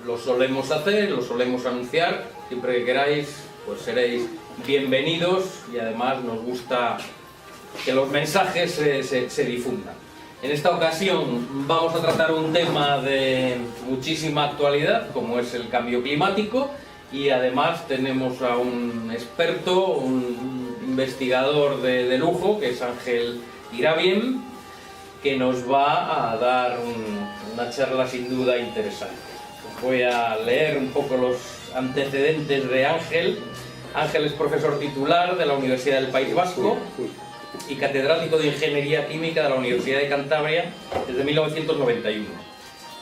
lo solemos hacer, lo solemos anunciar. Siempre que queráis, pues seréis bienvenidos y además nos gusta que los mensajes se difundan. En esta ocasión vamos a tratar un tema de muchísima actualidad, como es el cambio climático, y además tenemos a un experto, un investigador de lujo, que es Ángel Irabien, que nos va a dar una charla sin duda interesante. Voy a leer un poco los antecedentes de Ángel. Ángel es profesor titular de la Universidad del País Vasco y catedrático de Ingeniería Química de la Universidad de Cantabria desde 1991.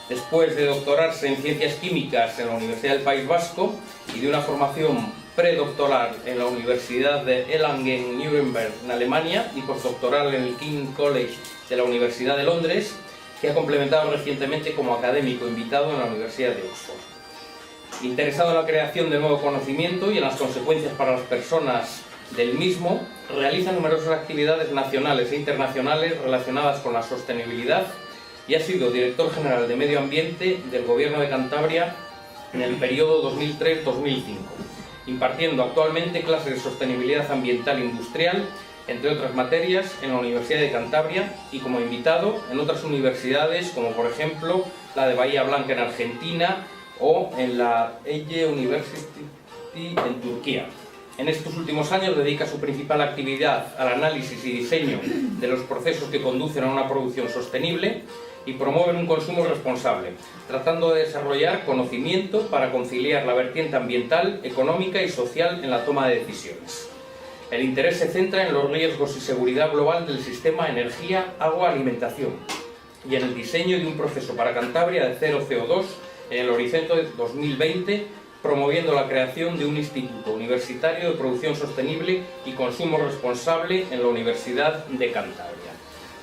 Después de doctorarse en Ciencias Químicas en la Universidad del País Vasco y de una formación predoctoral en la Universidad de Erlangen-Nuremberg en Alemania y postdoctoral en el King's College de la Universidad de Londres, que ha complementado recientemente como académico invitado en la Universidad de Oxford. Interesado en la creación de nuevo conocimiento y en las consecuencias para las personas del mismo, realiza numerosas actividades nacionales e internacionales relacionadas con la sostenibilidad y ha sido director general de Medio Ambiente del Gobierno de Cantabria en el periodo 2003-2005, impartiendo actualmente clases de sostenibilidad ambiental e industrial, entre otras materias, en la Universidad de Cantabria y como invitado en otras universidades, como por ejemplo la de Bahía Blanca en Argentina o en la Ege University en Turquía. En estos últimos años dedica su principal actividad al análisis y diseño de los procesos que conducen a una producción sostenible y promueven un consumo responsable, tratando de desarrollar conocimiento para conciliar la vertiente ambiental, económica y social en la toma de decisiones. El interés se centra en los riesgos y seguridad global del sistema energía, agua, alimentación y en el diseño de un proceso para Cantabria de cero CO2 en el horizonte de 2020, promoviendo la creación de un instituto universitario de producción sostenible y consumo responsable en la Universidad de Cantabria.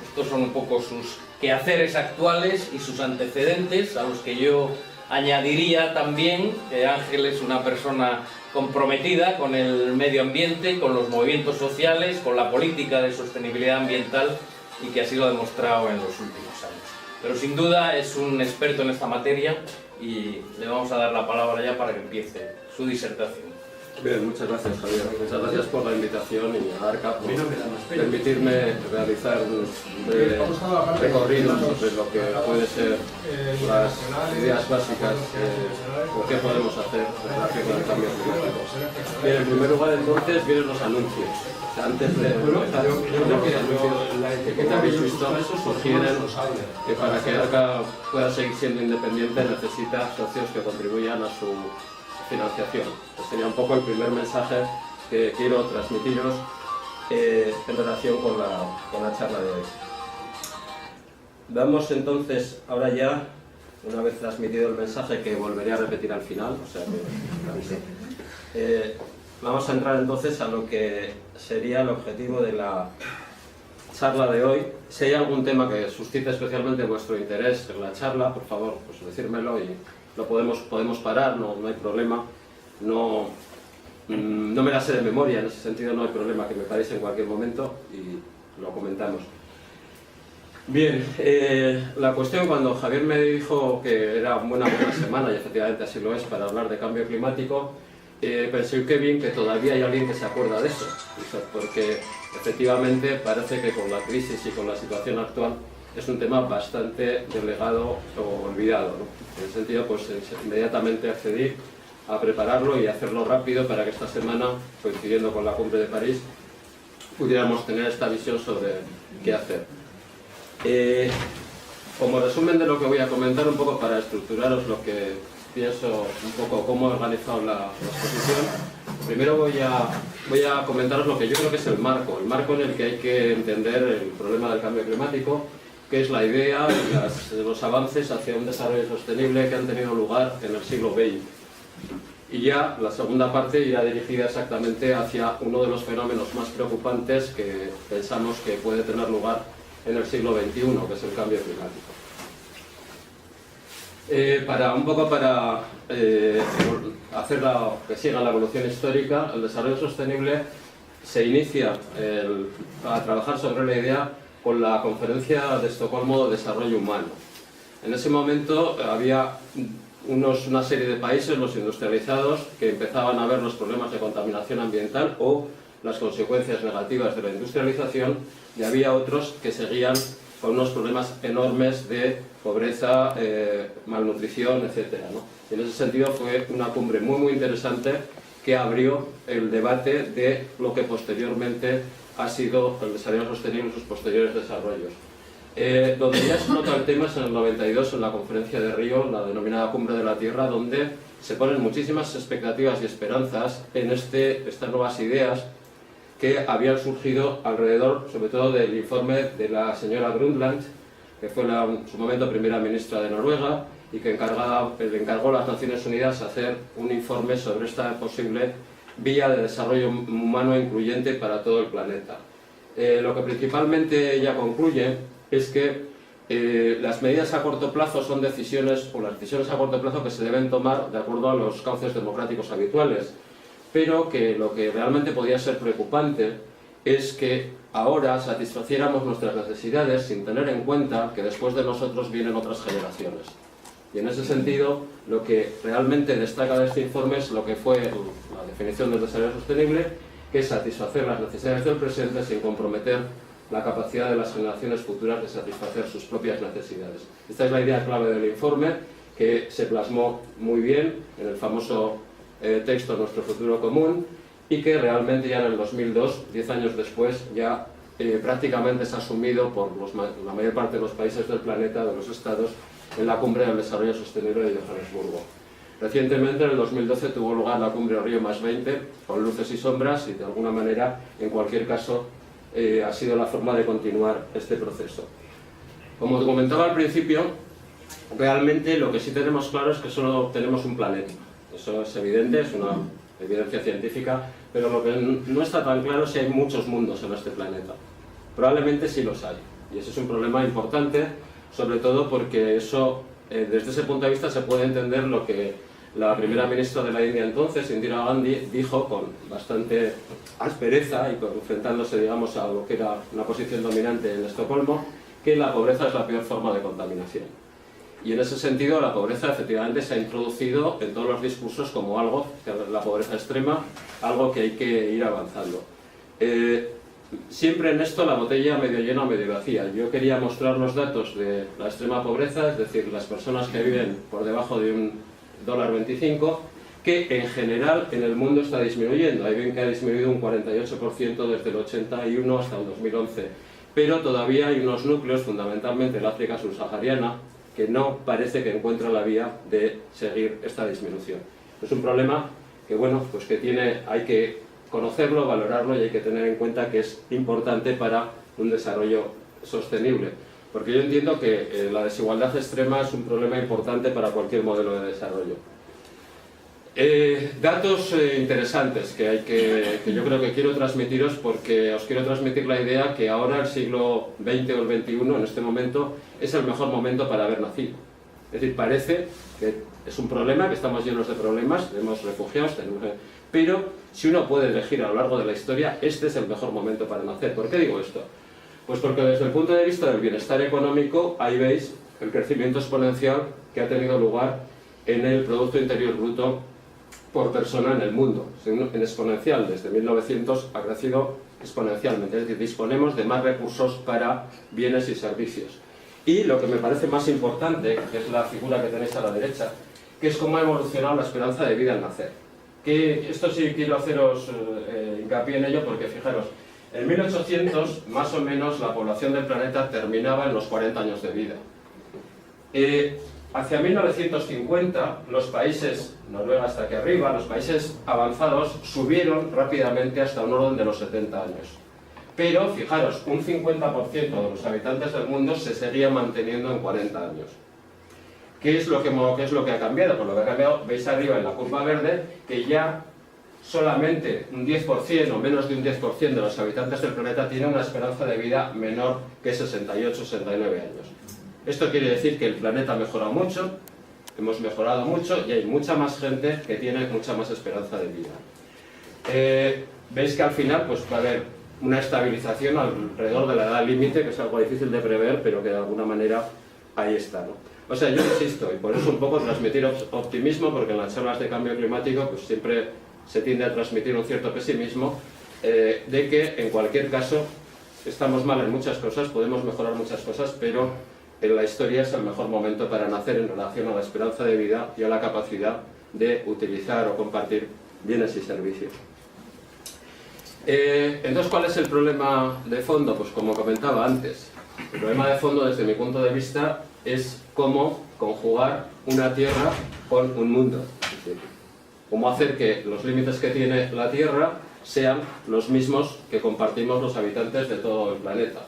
Estos son un poco sus quehaceres actuales y sus antecedentes, a los que yo añadiría también que Ángel es una persona comprometida con el medio ambiente, con los movimientos sociales, con la política de sostenibilidad ambiental y que así lo ha demostrado en los últimos años. Pero sin duda es un experto en esta materia y le vamos a dar la palabra ya para que empiece su disertación. Bien, muchas gracias, Javier. Muchas gracias por la invitación y a ARCA por permitirme realizar un recorrido sobre lo que puede ser las ideas básicas o qué podemos hacer en relación con el cambio climático. Bien, en primer lugar, entonces, vienen los anuncios. Antes de empezar, los anuncios que, como habéis visto, sugieren que para que ARCA pueda seguir siendo independiente necesita socios que contribuyan a su financiación. Este sería un poco el primer mensaje que quiero transmitiros en relación con la charla de hoy. Vamos entonces, ahora ya, una vez transmitido el mensaje que volveré a repetir al final, o sea que vamos a entrar entonces a lo que sería el objetivo de la charla de hoy. Si hay algún tema que suscite especialmente vuestro interés en la charla, por favor, pues decírmelo y lo podemos parar, no hay problema. No me la sé de memoria, en ese sentido no hay problema, que me paréis en cualquier momento y lo comentamos. Bien, la cuestión, cuando Javier me dijo que era una buena semana, y efectivamente así lo es, para hablar de cambio climático, pensé que bien que todavía hay alguien que se acuerda de eso, porque efectivamente parece que con la crisis y con la situación actual es un tema bastante delegado o olvidado, ¿no? En ese sentido, pues inmediatamente accedí a prepararlo y hacerlo rápido para que esta semana, coincidiendo con la cumbre de París, pudiéramos tener esta visión sobre qué hacer. Como resumen de lo que voy a comentar, un poco para estructuraros lo que pienso, un poco cómo he organizado la exposición, primero voy a comentaros lo que yo creo que es el marco en el que hay que entender el problema del cambio climático, que es la idea de los avances hacia un desarrollo sostenible que han tenido lugar en el siglo XX. Y ya la segunda parte irá dirigida exactamente hacia uno de los fenómenos más preocupantes que pensamos que puede tener lugar en el siglo XXI, que es el cambio climático. Para hacer que siga la evolución histórica, el desarrollo sostenible se inicia a trabajar sobre la idea con la Conferencia de Estocolmo de Desarrollo Humano. En ese momento había una serie de países, los industrializados, que empezaban a ver los problemas de contaminación ambiental o las consecuencias negativas de la industrialización, y había otros que seguían con unos problemas enormes de pobreza, malnutrición, etc., ¿no? Y en ese sentido fue una cumbre muy interesante que abrió el debate de lo que posteriormente ha sido el desarrollo sostenible y sus posteriores desarrollos. Donde ya explota el tema es en el 92, en la conferencia de Río, la denominada Cumbre de la Tierra, donde se ponen muchísimas expectativas y esperanzas en estas nuevas ideas que habían surgido alrededor, sobre todo del informe de la señora Brundtland, que fue en su momento primera ministra de Noruega, y que le encargó a las Naciones Unidas hacer un informe sobre esta posible vía de desarrollo humano incluyente para todo el planeta. Lo que principalmente ella concluye es que las medidas a corto plazo son decisiones, o las decisiones a corto plazo que se deben tomar de acuerdo a los cauces democráticos habituales, pero que lo que realmente podía ser preocupante es que ahora satisfaciéramos nuestras necesidades sin tener en cuenta que después de nosotros vienen otras generaciones. Y en ese sentido, lo que realmente destaca de este informe es lo que fue la definición del desarrollo sostenible, que es satisfacer las necesidades del presente sin comprometer la capacidad de las generaciones futuras de satisfacer sus propias necesidades. Esta es la idea clave del informe, que se plasmó muy bien en el famoso texto Nuestro futuro común, y que realmente ya en el 2002, 10 años después, ya prácticamente es asumido por la mayor parte de los países del planeta, de los estados, en la Cumbre del Desarrollo Sostenible de Johannesburgo. Recientemente, en el 2012, tuvo lugar la Cumbre Río +20, con luces y sombras, y de alguna manera, en cualquier caso, ha sido la forma de continuar este proceso. Como te comentaba al principio, realmente lo que sí tenemos claro es que solo tenemos un planeta. Eso es evidente, es una evidencia científica, pero lo que no está tan claro es si hay muchos mundos en este planeta. Probablemente sí los hay, y ese es un problema importante, sobre todo porque eso, desde ese punto de vista, se puede entender lo que la primera ministra de la India entonces, Indira Gandhi, dijo con bastante aspereza y enfrentándose, digamos, a lo que era una posición dominante en Estocolmo, que la pobreza es la peor forma de contaminación. Y en ese sentido, la pobreza efectivamente se ha introducido en todos los discursos como algo, la pobreza extrema, algo que hay que ir avanzando. Siempre en esto la botella medio llena o medio vacía. Yo quería mostrar los datos de la extrema pobreza, es decir, las personas que viven por debajo de $1,25, que en general en el mundo está disminuyendo. Ahí ven que ha disminuido un 48% desde el 81 hasta el 2011. Pero todavía hay unos núcleos, fundamentalmente el África subsahariana, que no parece que encuentra la vía de seguir esta disminución. Es un problema que, bueno, pues que hay que conocerlo, valorarlo, y hay que tener en cuenta que es importante para un desarrollo sostenible. Porque yo entiendo que la desigualdad extrema es un problema importante para cualquier modelo de desarrollo. Datos interesantes que yo creo que quiero transmitiros, porque os quiero transmitir la idea que ahora, el siglo XX o el XXI, en este momento, es el mejor momento para haber nacido. Es decir, parece que es un problema, que estamos llenos de problemas, tenemos refugiados, pero si uno puede elegir a lo largo de la historia, este es el mejor momento para nacer. ¿Por qué digo esto? Pues porque desde el punto de vista del bienestar económico, ahí veis el crecimiento exponencial que ha tenido lugar en el Producto Interior Bruto por persona en el mundo. En exponencial, desde 1900 ha crecido exponencialmente, es decir, disponemos de más recursos para bienes y servicios. Y lo que me parece más importante, que es la figura que tenéis a la derecha, que es cómo ha evolucionado la esperanza de vida al nacer. Que esto sí quiero haceros hincapié en ello, porque fijaros, en 1800 más o menos la población del planeta terminaba en los 40 años de vida. Hacia 1950 los países, Noruega hasta aquí arriba, los países avanzados subieron rápidamente hasta un orden de los 70 años. Pero fijaros, un 50% de los habitantes del mundo se seguía manteniendo en 40 años. ¿Qué es lo que ha cambiado? Pues lo que ha cambiado, veis arriba en la curva verde, que ya solamente un 10% o menos de un 10% de los habitantes del planeta tienen una esperanza de vida menor que 68-69 años. Esto quiere decir que el planeta ha mejorado mucho, hemos mejorado mucho y hay mucha más gente que tiene mucha más esperanza de vida. Veis que al final pues, va a haber una estabilización alrededor de la edad límite, que es algo difícil de prever, pero que de alguna manera ahí está, ¿no? O sea, yo insisto, y por eso un poco transmitir optimismo, porque en las charlas de cambio climático pues siempre se tiende a transmitir un cierto pesimismo, de que en cualquier caso estamos mal en muchas cosas, podemos mejorar muchas cosas, pero en la historia es el mejor momento para nacer en relación a la esperanza de vida y a la capacidad de utilizar o compartir bienes y servicios. Entonces, ¿cuál es el problema de fondo? Pues como comentaba antes, el problema de fondo desde mi punto de vista es cómo conjugar una tierra con un mundo. Es decir, cómo hacer que los límites que tiene la Tierra sean los mismos que compartimos los habitantes de todo el planeta.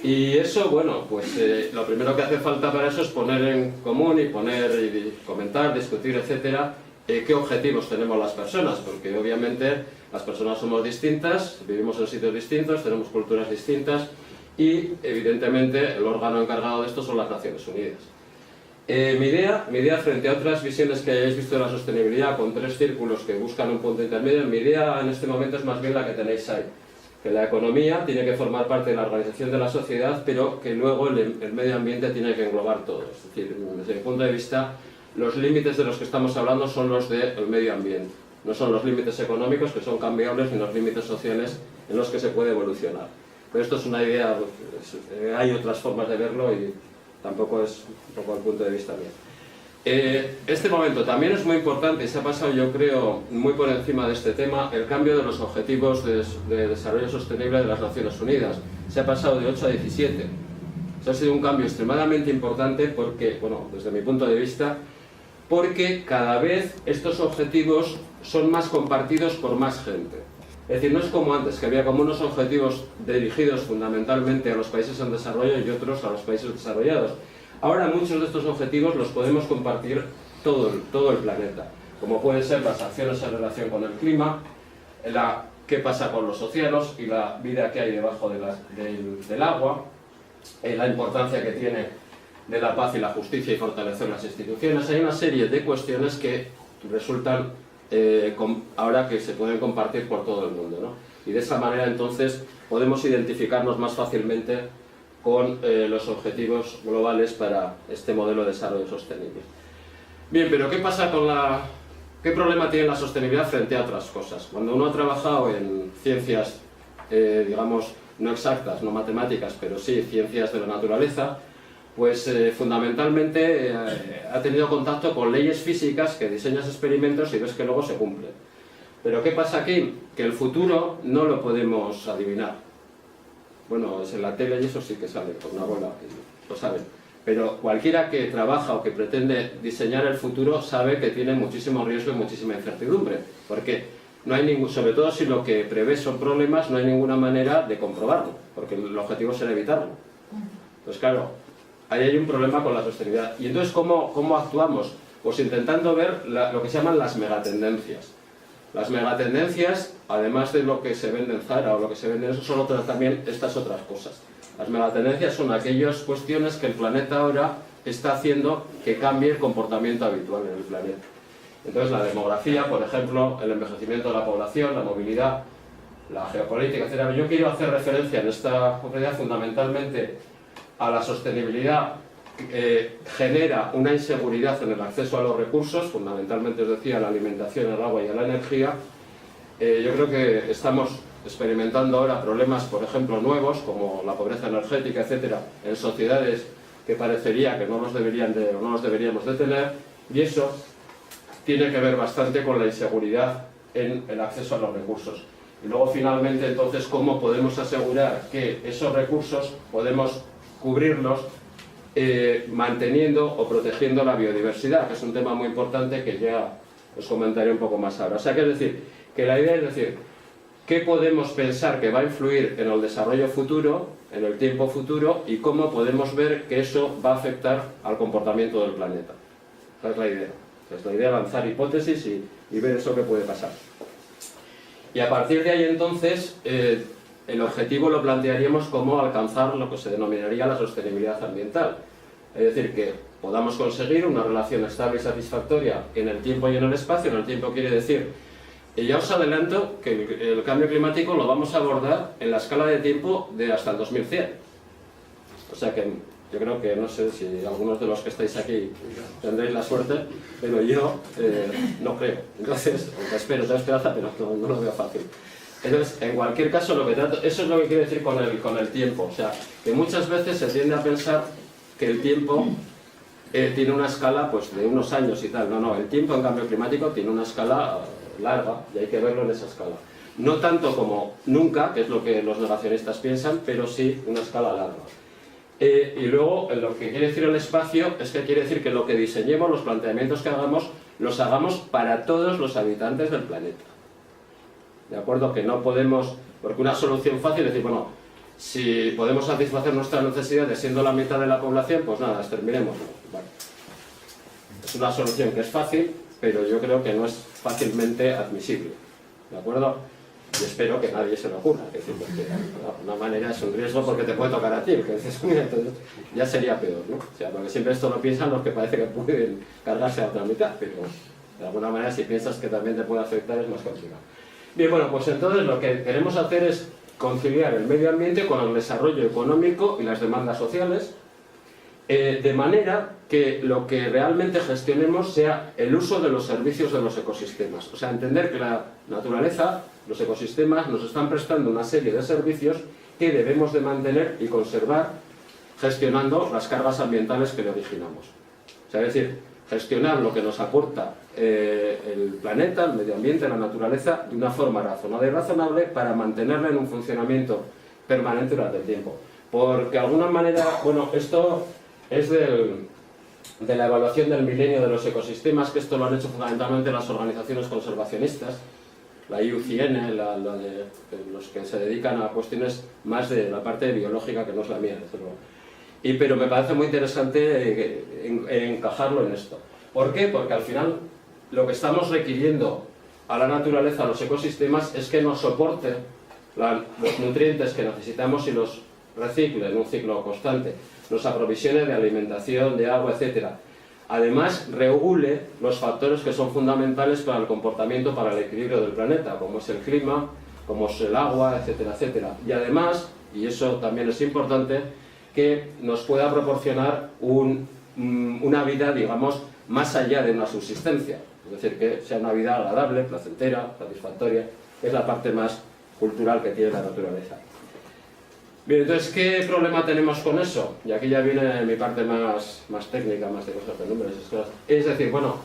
Y eso, bueno, pues lo primero que hace falta para eso es poner en común y comentar, discutir, etcétera, qué objetivos tenemos las personas, porque obviamente las personas somos distintas, vivimos en sitios distintos, tenemos culturas distintas y evidentemente el órgano encargado de esto son las Naciones Unidas. Mi idea frente a otras visiones que hayáis visto de la sostenibilidad con 3 círculos que buscan un punto intermedio, mi idea en este momento es más bien la que tenéis ahí, que la economía tiene que formar parte de la organización de la sociedad, pero que luego el medio ambiente tiene que englobar todo. Es decir, desde mi punto de vista, los límites de los que estamos hablando son los del medio ambiente, no son los límites económicos, que son cambiables, ni los límites sociales en los que se puede evolucionar. Pero esto es una idea, hay otras formas de verlo y tampoco es un poco el punto de vista mío. Este momento también es muy importante y se ha pasado, yo creo, muy por encima de este tema, el cambio de los objetivos de desarrollo sostenible de las Naciones Unidas. Se ha pasado de 8 a 17. Eso ha sido un cambio extremadamente importante porque, bueno, desde mi punto de vista, porque cada vez estos objetivos son más compartidos por más gente. Es decir, no es como antes, que había como unos objetivos dirigidos fundamentalmente a los países en desarrollo y otros a los países desarrollados. Ahora muchos de estos objetivos los podemos compartir todo el planeta, como pueden ser las acciones en relación con el clima, qué pasa con los océanos y la vida que hay debajo del agua, la importancia que tiene de la paz y la justicia y fortalecer las instituciones. Hay una serie de cuestiones que resultan ahora que se pueden compartir por todo el mundo, ¿no? Y de esa manera entonces podemos identificarnos más fácilmente con los objetivos globales para este modelo de desarrollo sostenible. Bien, pero ¿qué pasa con qué problema tiene la sostenibilidad frente a otras cosas? Cuando uno ha trabajado en ciencias, digamos, no exactas, no matemáticas, pero sí ciencias de la naturaleza, pues fundamentalmente ha tenido contacto con leyes físicas que diseñas experimentos y ves que luego se cumplen. Pero ¿qué pasa aquí? Que el futuro no lo podemos adivinar. Bueno, es en la tele y eso sí que sale, con una bola, lo saben. Pero cualquiera que trabaja o que pretende diseñar el futuro sabe que tiene muchísimo riesgo y muchísima incertidumbre. Porque no hay sobre todo si lo que prevé son problemas, no hay ninguna manera de comprobarlo, porque el objetivo será evitarlo. Pues claro, ahí hay un problema con la sostenibilidad. Y entonces, ¿cómo actuamos? Pues intentando ver lo que se llaman las megatendencias. Las megatendencias, además de lo que se vende en Zara o lo que se vende en eso, son también estas otras cosas. Las megatendencias son aquellas cuestiones que el planeta ahora está haciendo que cambie el comportamiento habitual en el planeta. Entonces, la demografía, por ejemplo, el envejecimiento de la población, la movilidad, la geopolítica, etc. Yo quiero hacer referencia en esta oportunidad fundamentalmente a la sostenibilidad que genera una inseguridad en el acceso a los recursos, fundamentalmente, os decía, a la alimentación, al agua y a la energía. Yo creo que estamos experimentando ahora problemas, por ejemplo, nuevos, como la pobreza energética, etcétera, en sociedades que parecería que no los deberíamos de tener, y eso tiene que ver bastante con la inseguridad en el acceso a los recursos. Y luego, finalmente, entonces, ¿cómo podemos asegurar que esos recursos podemos cubrirlos manteniendo o protegiendo la biodiversidad, que es un tema muy importante que ya os comentaré un poco más ahora? O sea, que es decir, que la idea es decir, ¿qué podemos pensar que va a influir en el desarrollo futuro, en el tiempo futuro, y cómo podemos ver que eso va a afectar al comportamiento del planeta? Esa es la idea. Es la idea de lanzar hipótesis y ver eso que puede pasar. Y a partir de ahí, entonces, el objetivo lo plantearíamos como alcanzar lo que se denominaría la sostenibilidad ambiental. Es decir, que podamos conseguir una relación estable y satisfactoria en el tiempo y en el espacio. En el tiempo quiere decir, y ya os adelanto que el cambio climático lo vamos a abordar en la escala de tiempo de hasta el 2100. O sea que Yo creo que, no sé si algunos de los que estáis aquí tendréis la suerte, pero yo no creo. Entonces, aunque espero, tengo esperanza, pero no lo veo fácil. Entonces, en cualquier caso, lo que trato, eso es lo que quiero decir con el tiempo. O sea, que muchas veces se tiende a pensar que el tiempo tiene una escala pues, de unos años y tal. No, el tiempo en cambio climático tiene una escala larga y hay que verlo en esa escala. No tanto como nunca, que es lo que los negacionistas piensan, pero sí una escala larga. Y luego, lo que quiere decir el espacio es que quiere decir que lo que diseñemos, los planteamientos que hagamos, los hagamos para todos los habitantes del planeta. ¿De acuerdo? Que no podemos, porque una solución fácil es decir, bueno, si podemos satisfacer nuestras necesidades siendo la mitad de la población, pues nada, exterminemos. Vale. Es una solución que es fácil, pero yo creo que no es fácilmente admisible. ¿De acuerdo? Y espero que nadie se lo ocurra. Es decir, porque de alguna manera es un riesgo porque te puede tocar a ti. Que dices, mira, entonces ya sería peor, ¿no? O sea, porque siempre esto lo piensan los que parece que pueden cargarse a otra mitad, pero de alguna manera si piensas que también te puede afectar es más complicado. Bien, bueno, pues entonces lo que queremos hacer es conciliar el medio ambiente con el desarrollo económico y las demandas sociales, de manera que lo que realmente gestionemos sea el uso de los servicios de los ecosistemas. O sea, entender que la naturaleza, los ecosistemas, nos están prestando una serie de servicios que debemos de mantener y conservar gestionando las cargas ambientales que le originamos. O sea, es decir, gestionar lo que nos aporta el planeta, el medio ambiente, la naturaleza, de una forma razonable y razonable para mantenerla en un funcionamiento permanente durante el tiempo. Porque de alguna manera, bueno, esto es de la evaluación del milenio de los ecosistemas, que esto lo han hecho fundamentalmente las organizaciones conservacionistas, la IUCN, de los que se dedican a cuestiones más de la parte biológica, que no es la mía, desde luego. Pero me parece muy interesante encajarlo en esto. ¿Por qué? Porque al final lo que estamos requiriendo a la naturaleza, a los ecosistemas, es que nos soporte los nutrientes que necesitamos y los recicle en un ciclo constante, nos aprovisione de alimentación, de agua, etc. Además, regule los factores que son fundamentales para el comportamiento, para el equilibrio del planeta, como es el clima, como es el agua, etcétera, etcétera. Y además, y eso también es importante, que nos pueda proporcionar una vida, digamos, más allá de una subsistencia. Es decir, que sea una vida agradable, placentera, satisfactoria, que es la parte más cultural que tiene la naturaleza. Bien, entonces, ¿qué problema tenemos con eso? Y aquí ya viene mi parte más técnica, más de cosas de números. Es decir, bueno,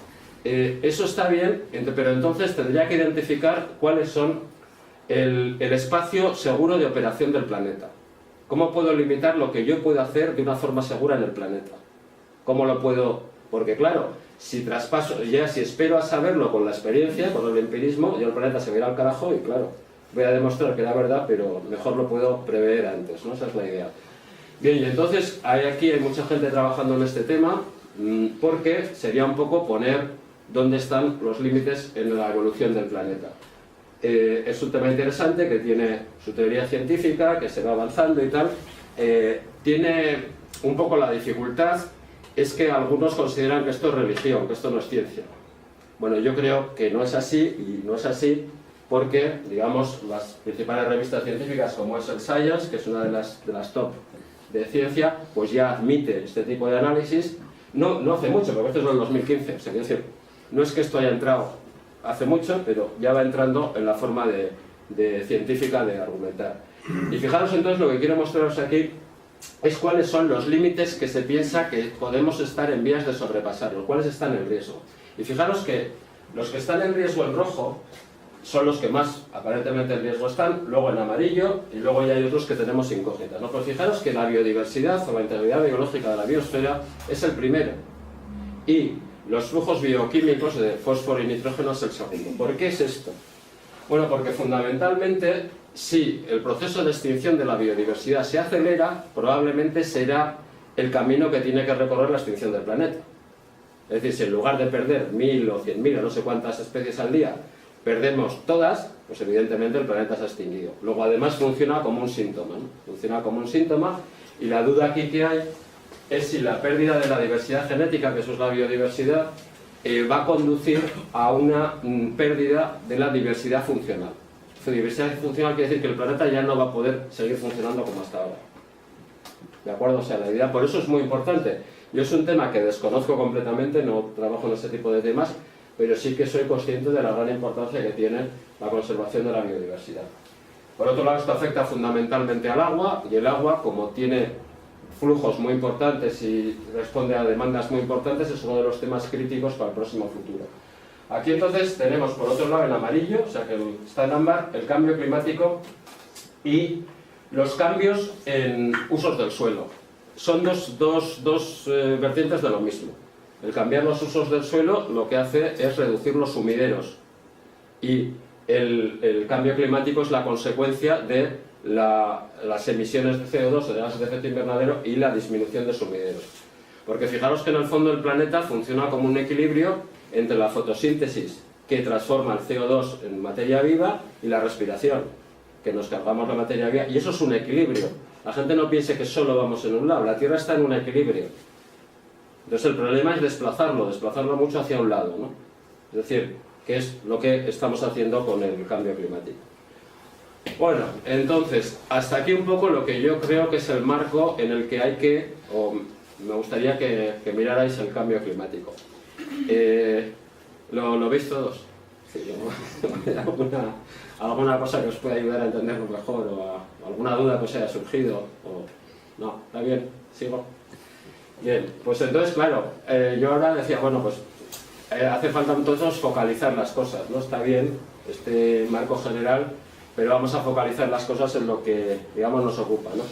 eso está bien, pero entonces tendría que identificar cuáles son el espacio seguro de operación del planeta. ¿Cómo puedo limitar lo que yo puedo hacer de una forma segura en el planeta? ¿Cómo lo puedo...? Porque claro, si traspaso, ya si espero a saberlo con la experiencia, con el empirismo, ya el planeta se va a ir al carajo y claro, voy a demostrar que era verdad, pero mejor lo puedo prever antes, ¿no? Esa es la idea. Bien, y entonces aquí hay mucha gente trabajando en este tema, porque sería un poco poner dónde están los límites en la evolución del planeta. Es un tema interesante que tiene su teoría científica, que se va avanzando y tal. Tiene un poco la dificultad, es que algunos consideran que esto es religión, que esto no es ciencia. Bueno, yo creo que no es así, y no es así porque, digamos, las principales revistas científicas como es el Science, que es una de las top de ciencia, pues ya admite este tipo de análisis. No hace mucho, porque esto es del 2015, o sea, quiero decir, no es que esto haya entrado hace mucho, pero ya va entrando en la forma de científica de argumentar. Y fijaros entonces, lo que quiero mostraros aquí es cuáles son los límites que se piensa que podemos estar en vías de sobrepasar, los cuales están en riesgo. Y fijaros que los que están en riesgo en rojo son los que más aparentemente en riesgo están, luego en amarillo, y luego ya hay otros que tenemos incógnitas, ¿no? Pues fijaros que la biodiversidad o la integridad biológica de la biosfera es el primero, y los flujos bioquímicos de fósforo y nitrógeno es el segundo. ¿Por qué es esto? Bueno, porque fundamentalmente, si el proceso de extinción de la biodiversidad se acelera, probablemente será el camino que tiene que recorrer la extinción del planeta. Es decir, si en lugar de perder 1000 o 100.000 o no sé cuántas especies al día, perdemos todas, pues evidentemente el planeta se ha extinguido. Luego además funciona como un síntoma, ¿no? Funciona como un síntoma, y la duda aquí que hay es si la pérdida de la diversidad genética, que eso es la biodiversidad, va a conducir a una pérdida de la diversidad funcional. La diversidad funcional quiere decir que el planeta ya no va a poder seguir funcionando como hasta ahora. ¿De acuerdo? O sea, la idea, por eso es muy importante. Yo es un tema que desconozco completamente, no trabajo en ese tipo de temas, pero sí que soy consciente de la gran importancia que tiene la conservación de la biodiversidad. Por otro lado, esto afecta fundamentalmente al agua, y el agua, como tiene flujos muy importantes y responde a demandas muy importantes, es uno de los temas críticos para el próximo futuro. Aquí entonces tenemos por otro lado en amarillo, o sea que está en ámbar, el cambio climático y los cambios en usos del suelo. Son dos vertientes de lo mismo. El cambiar los usos del suelo lo que hace es reducir los sumideros y el cambio climático es la consecuencia de las emisiones de CO2 o de gases de efecto invernadero y la disminución de sumideros. Porque fijaros que en el fondo el planeta funciona como un equilibrio entre la fotosíntesis, que transforma el CO2 en materia viva, y la respiración, que nos cargamos la materia viva, y eso es un equilibrio. La gente no piense que solo vamos en un lado, la Tierra está en un equilibrio. Entonces el problema es desplazarlo mucho hacia un lado, ¿no? Es decir, que es lo que estamos haciendo con el cambio climático. Bueno, entonces, hasta aquí un poco lo que yo creo que es el marco en el que hay que, o me gustaría que mirarais el cambio climático. ¿Lo veis todos? Sí, ¿alguna cosa que os pueda ayudar a entenderlo mejor o alguna duda que os haya surgido? ¿No? ¿Está bien? ¿Sigo? Bien, pues entonces, claro, yo ahora decía, bueno, pues hace falta entonces focalizar las cosas, ¿no? Está bien este marco general, pero vamos a focalizar las cosas en lo que, digamos, nos ocupa, ¿no?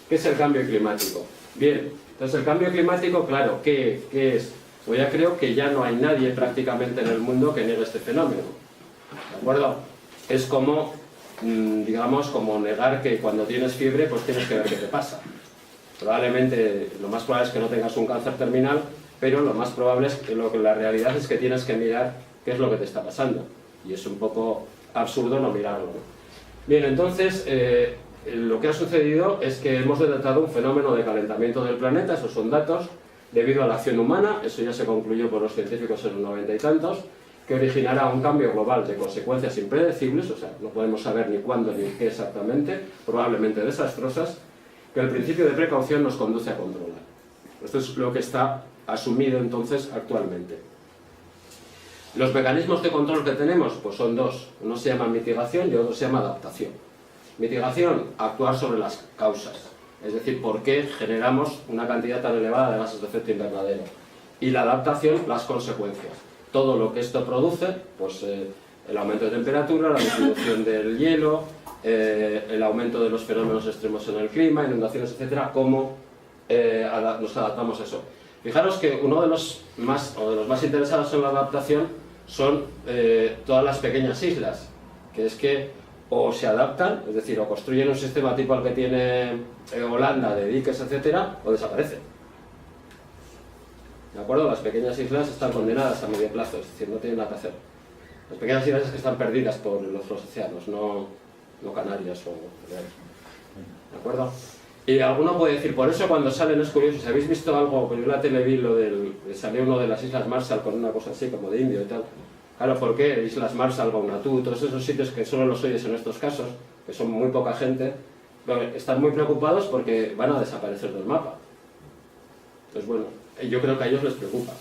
¿Qué es el cambio climático? Bien, entonces el cambio climático, claro, ¿qué es? Pues ya creo que ya no hay nadie prácticamente en el mundo que niegue este fenómeno, ¿de acuerdo? Es como, digamos, como negar que cuando tienes fiebre, pues tienes que ver qué te pasa. Probablemente, lo más probable es que no tengas un cáncer terminal, pero lo más probable es que la realidad es que tienes que mirar qué es lo que te está pasando. Y es un poco absurdo no mirarlo, ¿no? Bien, entonces, lo que ha sucedido es que hemos detectado un fenómeno de calentamiento del planeta, esos son datos, debido a la acción humana, eso ya se concluyó por los científicos en los 90 y tantos, que originará un cambio global de consecuencias impredecibles, o sea, no podemos saber ni cuándo ni qué exactamente, probablemente desastrosas, que el principio de precaución nos conduce a controlar. Esto es lo que está asumido entonces actualmente. Los mecanismos de control que tenemos pues son dos, uno se llama mitigación y otro se llama adaptación. Mitigación, actuar sobre las causas, es decir, por qué generamos una cantidad tan elevada de gases de efecto invernadero. Y la adaptación, las consecuencias. Todo lo que esto produce, pues el aumento de temperatura, la disminución del hielo, el aumento de los fenómenos extremos en el clima, inundaciones, etcétera, cómo nos adaptamos a eso. Fijaros que uno de los más interesados en la adaptación son todas las pequeñas islas, que es que o se adaptan, es decir, o construyen un sistema tipo el que tiene Holanda, de diques, etcétera, o desaparecen. ¿De acuerdo? Las pequeñas islas están condenadas a medio plazo, es decir, no tienen nada que hacer. Las pequeñas islas es que están perdidas por los océanos, no Canarias o... ¿De acuerdo? Y alguno puede decir, por eso cuando salen es curioso, si habéis visto algo, pues yo en la tele vi lo salió uno de las Islas Marshall con una cosa así, como de indio y tal. Claro, ¿por qué? Islas Marshall, Vanuatu, todos esos sitios que solo los oyes en estos casos, que son muy poca gente, están muy preocupados porque van a desaparecer del mapa. Entonces, bueno, yo creo que a ellos les preocupa.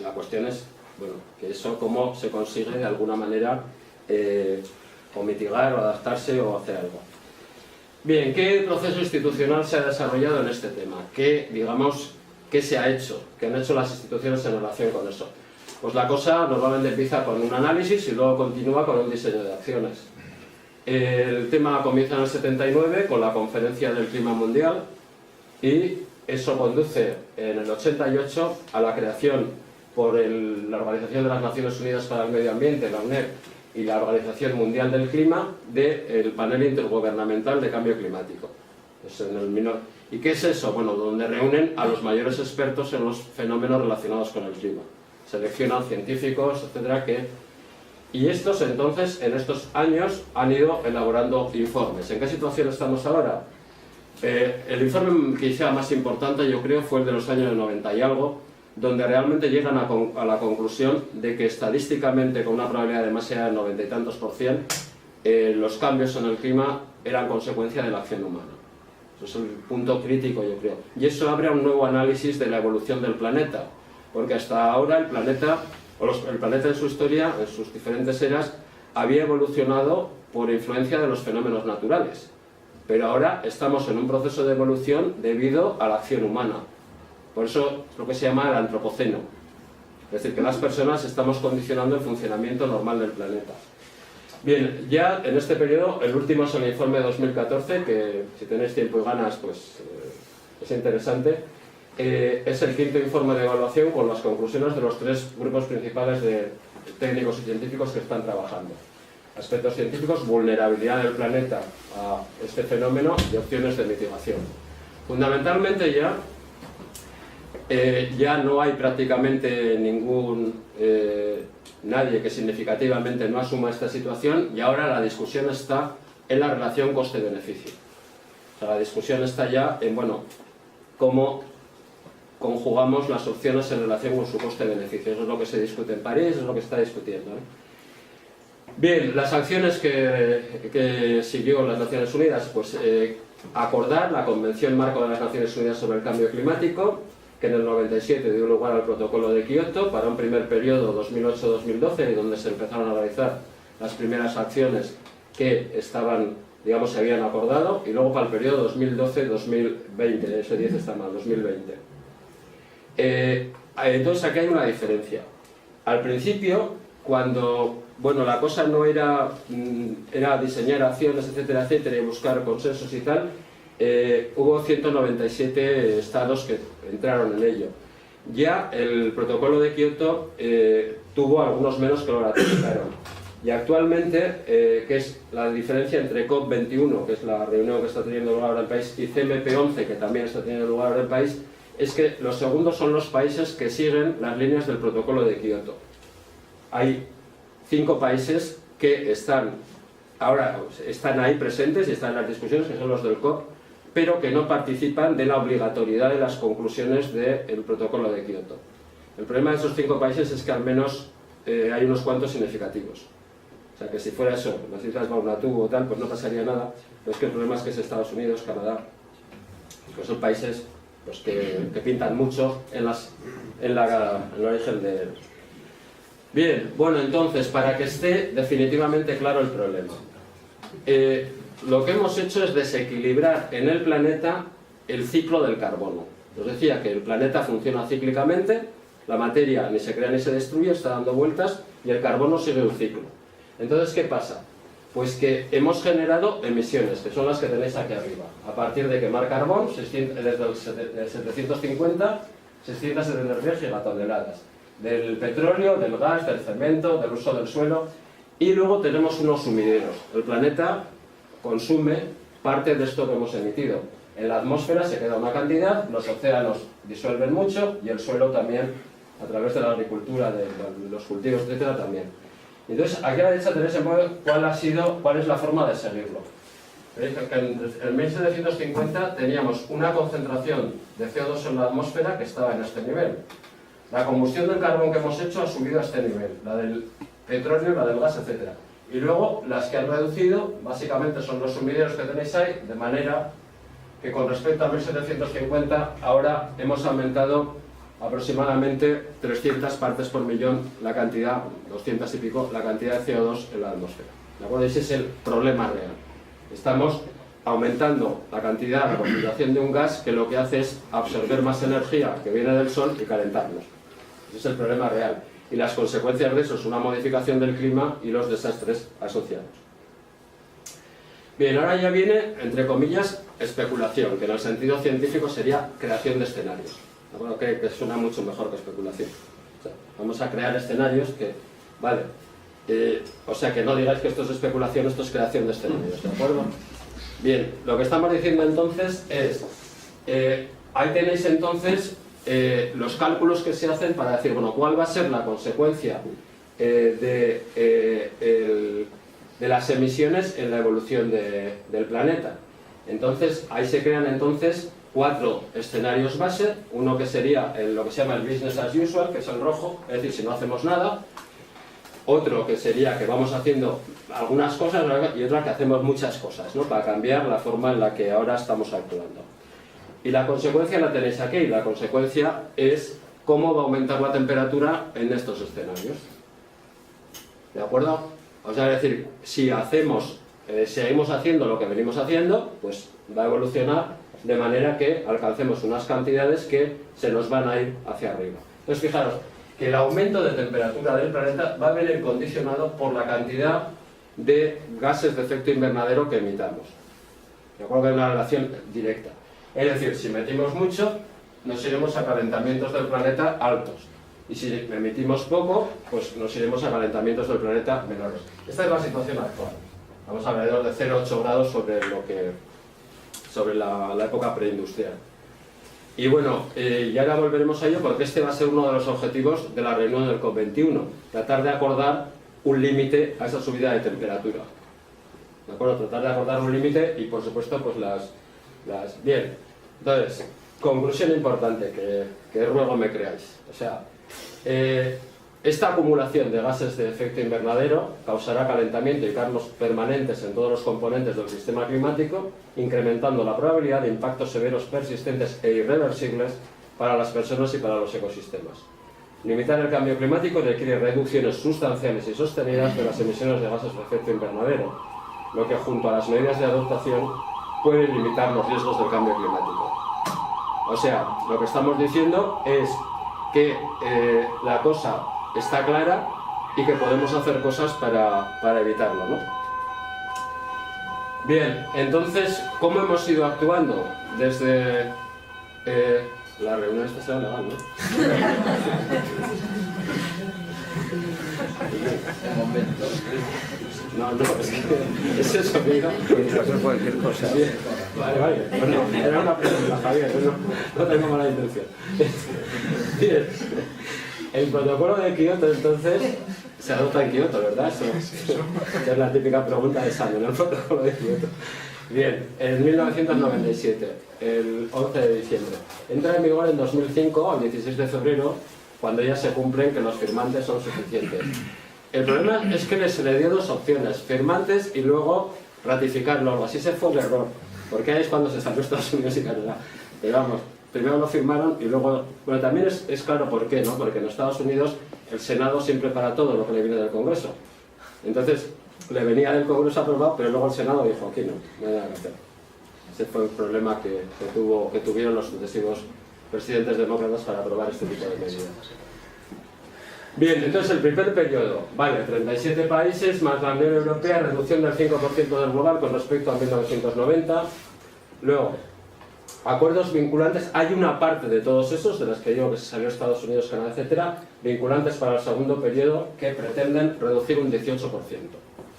La cuestión es, bueno, que eso cómo se consigue de alguna manera o mitigar, o adaptarse, o hacer algo. Bien, ¿qué proceso institucional se ha desarrollado en este tema? ¿Qué se ha hecho? ¿Qué han hecho las instituciones en relación con eso? Pues la cosa normalmente empieza con un análisis y luego continúa con un diseño de acciones. El tema comienza en el 79 con la Conferencia del Clima Mundial y eso conduce en el 88 a la creación por la Organización de las Naciones Unidas para el Medio Ambiente, la UNEP, y la Organización Mundial del Clima, del Panel Intergubernamental de Cambio Climático. ¿Y qué es eso? Bueno, donde reúnen a los mayores expertos en los fenómenos relacionados con el clima. Seleccionan científicos, etcétera, y estos entonces, en estos años, han ido elaborando informes. ¿En qué situación estamos ahora? El informe quizá más importante, yo creo, fue el de los años 90 y algo, donde realmente llegan a la conclusión de que estadísticamente, con una probabilidad de más allá del 90 y tantos %, los cambios en el clima eran consecuencia de la acción humana. O Eso es el punto crítico, yo creo. Y eso abre a un nuevo análisis de la evolución del planeta, porque hasta ahora el planeta en su historia, en sus diferentes eras, había evolucionado por influencia de los fenómenos naturales. Pero ahora estamos en un proceso de evolución debido a la acción humana. Por eso es lo que se llama el antropoceno. Es decir, que las personas estamos condicionando el funcionamiento normal del planeta. Bien, ya en este periodo, el último es el informe de 2014, que si tenéis tiempo y ganas, pues es interesante. Es el quinto informe de evaluación con las conclusiones de los 3 grupos principales de técnicos y científicos que están trabajando. Aspectos científicos, vulnerabilidad del planeta a este fenómeno y opciones de mitigación. Fundamentalmente ya no hay prácticamente nadie que significativamente no asuma esta situación, y ahora la discusión está en la relación coste-beneficio. O sea, la discusión está ya en, bueno, cómo conjugamos las opciones en relación con su coste-beneficio. Eso es lo que se discute en París, es lo que se está discutiendo, Bien, las acciones que siguió las Naciones Unidas, pues acordar la Convención Marco de las Naciones Unidas sobre el Cambio Climático, que en el 97 dio lugar al Protocolo de Kioto para un primer periodo 2008-2012, donde se empezaron a realizar las primeras acciones que estaban, digamos, se habían acordado, y luego para el periodo 2012-2020, ese 10 está mal, 2020. Entonces aquí hay una diferencia. Al principio, cuando la cosa no era diseñar acciones, etcétera, etcétera, y buscar consensos y tal, hubo 197 estados que entraron en ello. Ya el protocolo de Kioto tuvo algunos menos que lo ratificaron. Y actualmente, que es la diferencia entre COP21, que es la reunión que está teniendo lugar ahora en el país, y CMP11, que también está teniendo lugar ahora en el país, es que los segundos son los países que siguen las líneas del protocolo de Kioto. Hay 5 países que están ahí presentes y están en las discusiones, que son los del COP, pero que no participan de la obligatoriedad de las conclusiones del protocolo de Kioto. El problema de esos 5 países es que al menos hay unos cuantos significativos. O sea, que si fuera eso, las Islas Vanuatu o tal, pues no pasaría nada. Pero es que el problema es que es Estados Unidos, Canadá, pues son países pues, que pintan mucho en el origen de... Bien, bueno, entonces, para que esté definitivamente claro el problema. Lo que hemos hecho es desequilibrar en el planeta el ciclo del carbono. Os decía que el planeta funciona cíclicamente, la materia ni se crea ni se destruye, está dando vueltas, y el carbono sigue un ciclo. Entonces, ¿qué pasa? Pues que hemos generado emisiones, que son las que tenéis aquí arriba. A partir de quemar carbón, desde el 750, 673 gigatoneladas. Del petróleo, del gas, del cemento, del uso del suelo. Y luego tenemos unos sumideros. El planeta consume parte de esto que hemos emitido. En la atmósfera se queda una cantidad, los océanos disuelven mucho y el suelo también, a través de la agricultura, de los cultivos, etcétera, también. Entonces, aquí a la derecha tenéis en cuál es la forma de seguirlo. Veis que en 1750 teníamos una concentración de CO2 en la atmósfera que estaba en este nivel. La combustión del carbón que hemos hecho ha subido a este nivel, la del petróleo, la del gas, etc. Y luego las que han reducido, básicamente son los sumideros que tenéis ahí, de manera que con respecto a 1750 ahora hemos aumentado aproximadamente 300 partes por millón la cantidad, 200 y pico, la cantidad de CO2 en la atmósfera. ¿De acuerdo? Ese es el problema real. Estamos aumentando la cantidad, la concentración de un gas que lo que hace es absorber más energía que viene del sol y calentarnos. Ese es el problema real. Y las consecuencias de eso es una modificación del clima y los desastres asociados. Bien, ahora ya viene, entre comillas, especulación, que en el sentido científico sería creación de escenarios. Bueno, que suena mucho mejor que especulación. O sea, vamos a crear escenarios que, vale, o sea que no digáis que esto es especulación, esto es creación de escenarios, ¿de acuerdo? Bien, lo que estamos diciendo entonces es, ahí tenéis entonces los cálculos que se hacen para decir, bueno, cuál va a ser la consecuencia de las emisiones en la evolución del planeta. Entonces, ahí se crean entonces 4 escenarios base, uno que sería lo que se llama el business as usual, que es el rojo, es decir, si no hacemos nada. Otro que sería que vamos haciendo algunas cosas y otra que hacemos muchas cosas, ¿no? Para cambiar la forma en la que ahora estamos actuando. Y la consecuencia la tenéis aquí. La consecuencia es cómo va a aumentar la temperatura en estos escenarios. ¿De acuerdo? O sea, es decir, si seguimos haciendo lo que venimos haciendo, pues va a evolucionar de manera que alcancemos unas cantidades que se nos van a ir hacia arriba. Entonces, fijaros que el aumento de temperatura del planeta va a venir condicionado por la cantidad de gases de efecto invernadero que emitamos. De acuerdo que hay una relación directa. Es decir, si emitimos mucho, nos iremos a calentamientos del planeta altos. Y si emitimos poco, pues nos iremos a calentamientos del planeta menores. Esta es la situación actual. Vamos alrededor de 0,8 grados sobre la época preindustrial. Y bueno, y ahora volveremos a ello porque este va a ser uno de los objetivos de la reunión del COP21. Tratar de acordar un límite a esa subida de temperatura. ¿De acuerdo? Tratar de acordar un límite y, por supuesto, pues Bien, entonces, conclusión importante que ruego me creáis. O sea, esta acumulación de gases de efecto invernadero causará calentamiento y cambios permanentes en todos los componentes del sistema climático, incrementando la probabilidad de impactos severos, persistentes e irreversibles para las personas y para los ecosistemas. Limitar el cambio climático requiere reducciones sustanciales y sostenidas de las emisiones de gases de efecto invernadero, lo que junto a las medidas de adaptación puede limitar los riesgos del cambio climático. O sea, lo que estamos diciendo es que la cosa está clara y que podemos hacer cosas para evitarlo, ¿no? Bien, entonces, ¿cómo hemos ido actuando? Desde la reunión esta será legal, ¿no? Un momento. No, es que es eso, mira. Puede pasar cualquier cosa. Bien. Vale. Bueno, era una pregunta, Javier, no tengo mala intención. Bien. El protocolo de Kioto, entonces, se adopta en Kioto, ¿verdad? Eso es la típica pregunta de examen, el protocolo de Kioto. Bien, en 1997, el 11 de diciembre. Entra en vigor en 2005, el 16 de febrero, cuando ya se cumplen que los firmantes son suficientes. El problema es que se le dio dos opciones, firmantes y luego ratificarlo, algo así. Se fue el error, porque ahí es cuando se salió Estados Unidos y Canadá. Pero vamos, primero lo firmaron y luego... Bueno, también es claro por qué, ¿no? Porque en Estados Unidos el Senado siempre para todo lo que le viene del Congreso. Entonces, le venía del Congreso aprobado, pero luego el Senado dijo, aquí no hay nada que hacer. Ese fue el problema que tuvieron los sucesivos presidentes demócratas para aprobar este tipo de medidas. Bien, entonces el primer periodo, vale, 37 países más la Unión Europea, reducción del 5% del global con respecto a 1990. Luego, acuerdos vinculantes, hay una parte de todos esos, de las que digo que se salió Estados Unidos, Canadá, etcétera, vinculantes para el segundo periodo que pretenden reducir un 18%,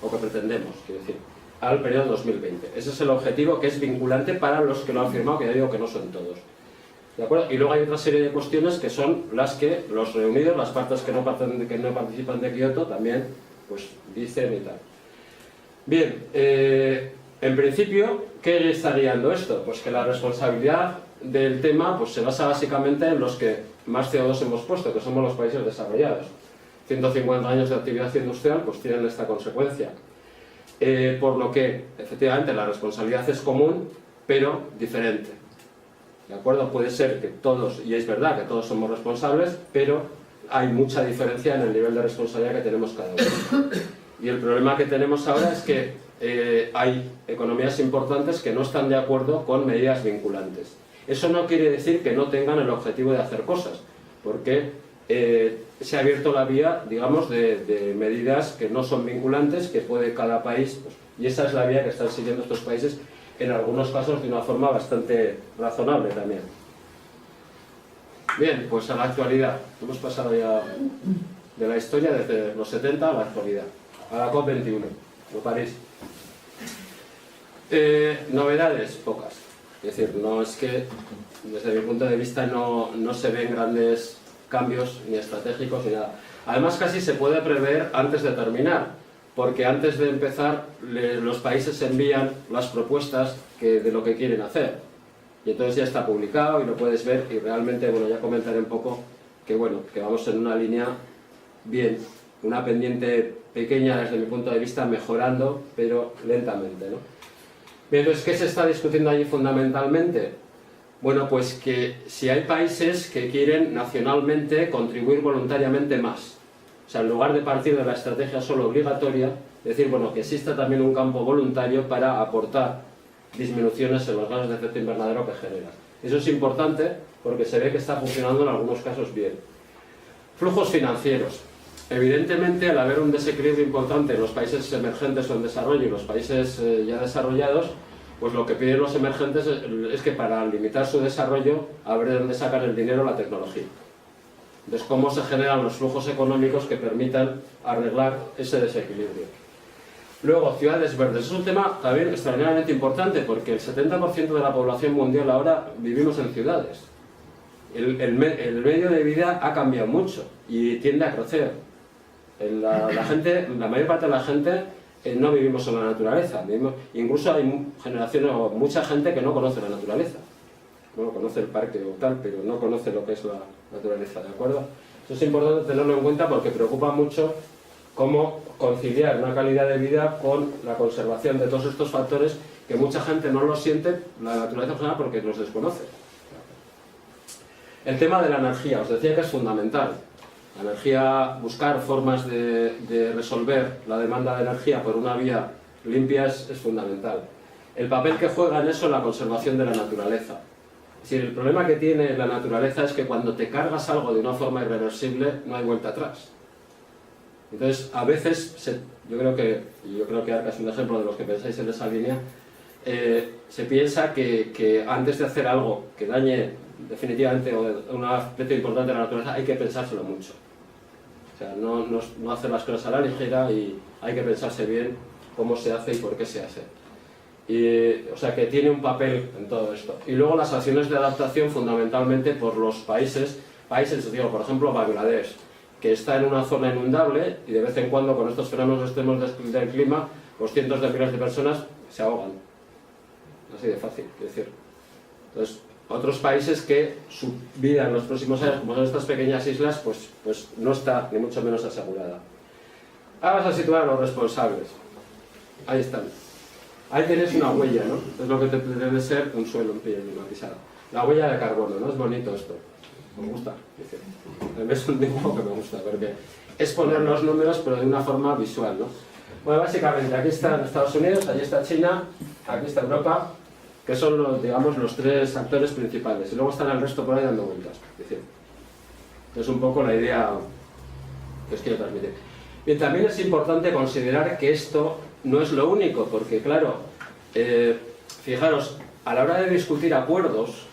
o que pretendemos, quiero decir, al periodo 2020. Ese es el objetivo que es vinculante para los que lo han firmado, que ya digo que no son todos. ¿De acuerdo? Y luego hay otra serie de cuestiones que son las que los reunidos, las partes que no participan de Kioto, también pues dicen y tal. Bien, en principio, ¿qué está guiando esto? Pues que la responsabilidad del tema pues, se basa básicamente en los que más CO2 hemos puesto, que somos los países desarrollados. 150 años de actividad industrial pues tienen esta consecuencia. Por lo que, efectivamente, la responsabilidad es común, pero diferente. ¿De acuerdo? Puede ser que todos, y es verdad que todos somos responsables, pero hay mucha diferencia en el nivel de responsabilidad que tenemos cada uno. Y el problema que tenemos ahora es que hay economías importantes que no están de acuerdo con medidas vinculantes. Eso no quiere decir que no tengan el objetivo de hacer cosas, porque se ha abierto la vía, digamos, de medidas que no son vinculantes, que puede cada país, pues, y esa es la vía que están siguiendo estos países, en algunos casos de una forma bastante razonable también. Bien, pues a la actualidad. Hemos pasado ya de la historia desde los 70 a la actualidad, a la COP21, ¿no París? Novedades, pocas. Es decir, no es que, desde mi punto de vista, no se ven grandes cambios ni estratégicos ni nada. Además, casi se puede prever antes de terminar, porque antes de empezar los países envían las propuestas de lo que quieren hacer. Y entonces ya está publicado y lo puedes ver y realmente, bueno, ya comentaré un poco que, bueno, que vamos en una línea bien, una pendiente pequeña desde mi punto de vista, mejorando, pero lentamente, ¿no? Bien, entonces, ¿qué se está discutiendo allí fundamentalmente? Bueno, pues que si hay países que quieren nacionalmente contribuir voluntariamente más. O sea, en lugar de partir de la estrategia solo obligatoria, decir, bueno, que exista también un campo voluntario para aportar disminuciones en los gases de efecto invernadero que genera. Eso es importante porque se ve que está funcionando en algunos casos bien. Flujos financieros. Evidentemente, al haber un desequilibrio importante en los países emergentes o en desarrollo y los países ya desarrollados, pues lo que piden los emergentes es que para limitar su desarrollo, a ver de dónde sacan el dinero la tecnología. Entonces, cómo se generan los flujos económicos que permitan arreglar ese desequilibrio. Luego, ciudades verdes. Es un tema también extraordinariamente importante porque el 70% de la población mundial ahora vivimos en ciudades. El medio de vida ha cambiado mucho y tiende a crecer. La mayor parte de la gente no vivimos en la naturaleza. Incluso hay generaciones o mucha gente que no conoce la naturaleza. Bueno, conoce el parque o tal, pero no conoce lo que es la naturaleza, ¿de acuerdo? Eso es importante tenerlo en cuenta porque preocupa mucho cómo conciliar una calidad de vida con la conservación de todos estos factores que mucha gente no los siente, la naturaleza en general, porque los desconoce. El tema de la energía, os decía que es fundamental. La energía, buscar formas de resolver la demanda de energía por una vía limpia es fundamental. El papel que juega en eso es la conservación de la naturaleza. Es decir, el problema que tiene la naturaleza es que cuando te cargas algo de una forma irreversible no hay vuelta atrás. Entonces, a veces, yo creo que Arca es un ejemplo de los que pensáis en esa línea, se piensa que antes de hacer algo que dañe definitivamente un aspecto importante de la naturaleza hay que pensárselo mucho. O sea, no hacer las cosas a la ligera y hay que pensarse bien cómo se hace y por qué se hace. O sea, que tiene un papel en todo esto. Y luego las acciones de adaptación fundamentalmente por los países, digo, por ejemplo, Bangladesh, que está en una zona inundable y de vez en cuando con estos fenómenos extremos del clima, pues cientos de miles de personas se ahogan. Así de fácil, es decir. Entonces, otros países que su vida en los próximos años, como son estas pequeñas islas, pues no está ni mucho menos asegurada. Ahora vas a situar a los responsables. Ahí están. Ahí tenéis una huella, ¿no? Es lo que debe ser un suelo climatizado. La huella de carbono, ¿no? Es bonito esto. Me gusta. Es un dibujo que me gusta, porque es poner los números, pero de una forma visual, ¿no? Bueno, básicamente, aquí están Estados Unidos, allí está China, aquí está Europa, que son los tres actores principales. Y luego están el resto por ahí dando vueltas. Es un poco la idea que os quiero transmitir. Bien, también es importante considerar que esto no es lo único, porque claro, fijaros, a la hora de discutir acuerdos,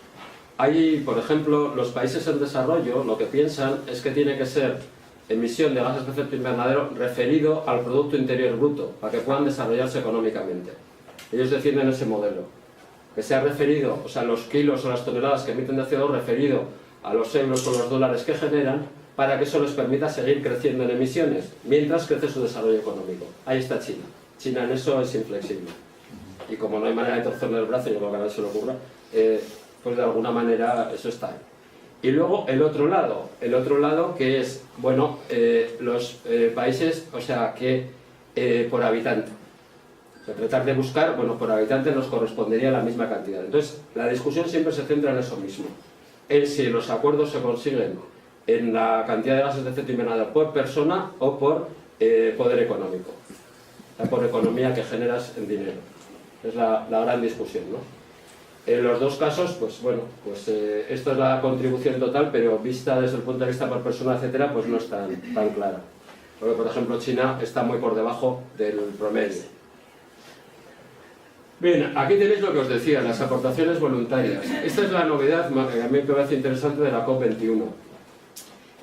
hay, por ejemplo, los países en desarrollo lo que piensan es que tiene que ser emisión de gases de efecto invernadero referido al Producto Interior Bruto, para que puedan desarrollarse económicamente. Ellos defienden ese modelo, que sea referido, o sea, los kilos o las toneladas que emiten de CO2 referido a los euros o los dólares que generan, para que eso les permita seguir creciendo en emisiones, mientras crece su desarrollo económico. Ahí está China. China en eso es inflexible. Y como no hay manera de torcerle el brazo, yo creo que a nadie se le ocurra, pues de alguna manera eso está ahí. Y luego el otro lado que es, bueno, los países, o sea, que por habitante. O sea, tratar de buscar, bueno, por habitante nos correspondería la misma cantidad. Entonces, la discusión siempre se centra en eso mismo. En si los acuerdos se consiguen en la cantidad de gases de efecto invernadero por persona o por poder económico. O sea, por economía que generas en dinero. Es la gran discusión, ¿no? En los dos casos, pues bueno, esto es la contribución total, pero vista desde el punto de vista por persona, etcétera, pues no es tan clara. Porque, por ejemplo, China está muy por debajo del promedio. Bien, aquí tenéis lo que os decía, las aportaciones voluntarias. Esta es la novedad, que a mí me parece interesante, de la COP21,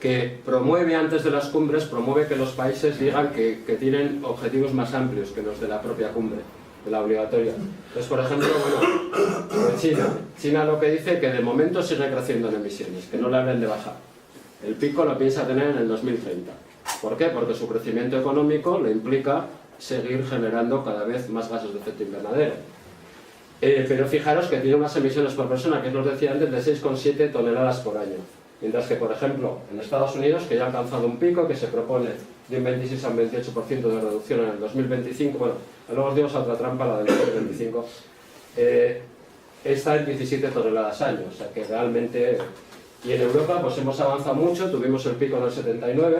que promueve antes de las cumbres, promueve que los países digan que tienen objetivos más amplios que los de la propia cumbre, de la obligatoria. Entonces, por ejemplo, bueno, China lo que dice que de momento sigue creciendo en emisiones, que no le hablen de bajar. El pico lo piensa tener en el 2030. ¿Por qué? Porque su crecimiento económico le implica seguir generando cada vez más gases de efecto invernadero. Pero fijaros que tiene unas emisiones por persona, que os decía antes, de 6,7 toneladas por año. Mientras que, por ejemplo, en Estados Unidos, que ya ha alcanzado un pico que se propone de un 26 a un 28% de reducción en el 2025, bueno, luego os digo otra trampa, la del 2025, está en 17 toneladas año, o sea que realmente... Y en Europa pues hemos avanzado mucho, tuvimos el pico en el 79,